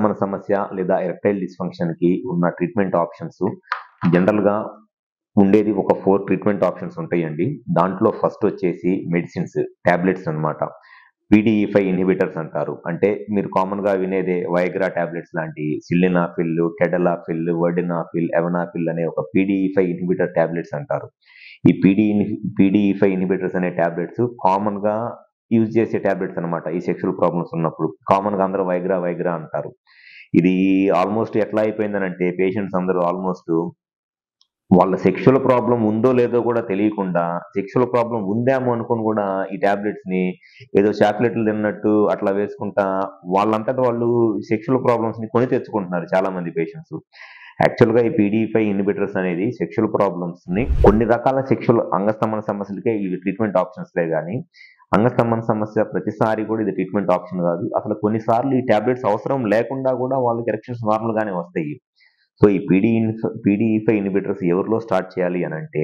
మన సమస్య లేదా ఎరెక్టైల్ డిస్ఫంక్షన్ కి ఉన్న ట్రీట్మెంట్ ఆప్షన్స్ జనరల్ గా ఉండేది ఒక 4 ట్రీట్మెంట్ ఆప్షన్స్ ఉంటాయండి. దాంట్లో ఫస్ట్ వచ్చేసి మెడిసిన్స్, టాబ్లెట్స్ అన్నమాట. PDE5 ఇన్హిబిటర్స్ అంటారు. అంటే మీరు కామన్ గా వినేదే వైగ్రా టాబ్లెట్స్ లాంటి సిల్డెనాఫిల్, టెడలాఫిల్, వర్డెనాఫిల్, ఎవనాఫిల్ అనే ఒక PDE5 ఇన్హిబిటర్ టాబ్లెట్స్ అంటారు. ఈ PDE5 ఇన్హిబిటర్స్ అనే టాబ్లెట్స్ కామన్ గా యూజ్ చేసే టాబ్లెట్స్ అన్నమాట. ఈ సెక్షువల్ ప్రాబ్లమ్స్ ఉన్నప్పుడు కామన్ గా అందరూ వైగ్రా అంటారు. ఇది ఆల్మోస్ట్ ఎట్లా అయిపోయిందనంటే పేషెంట్స్ అందరూ ఆల్మోస్ట్ వాళ్ళ సెక్షువల్ ప్రాబ్లం ఉందో లేదో కూడా తెలియకుండా సెక్షువల్ ప్రాబ్లం ఉందేమో అనుకుని కూడా ఈ టాబ్లెట్స్ ని ఏదో చాక్లెట్లు తిన్నట్టు అట్లా వేసుకుంటా వాళ్ళంతటా వాళ్ళు సెక్షువల్ ప్రాబ్లమ్స్ ని కొని తెచ్చుకుంటున్నారు చాలా మంది పేషెంట్స్. యాక్చువల్ గా ఈ PDE5 ఇన్హిబిటర్స్ అనేది సెక్షువల్ ప్రాబ్లమ్స్ ని కొన్ని రకాల సెక్షువల్ అంగస్తంభన సమస్యలకే ఇవి ట్రీట్మెంట్ ఆప్షన్స్ లే గానీ అంగస్తంభన సమస్య ప్రతిసారి కూడా ఇది ట్రీట్మెంట్ ఆప్షన్ కాదు. అసలు కొన్నిసార్లు ఈ టాబ్లెట్స్ అవసరం లేకుండా కూడా వాళ్ళకి ఎరెక్షన్స్ నార్మల్ గానే వస్తాయి. సో ఈ PDE5 ఇన్హిబిటర్స్ ఎవరిలో స్టార్ట్ చేయాలి అని అంటే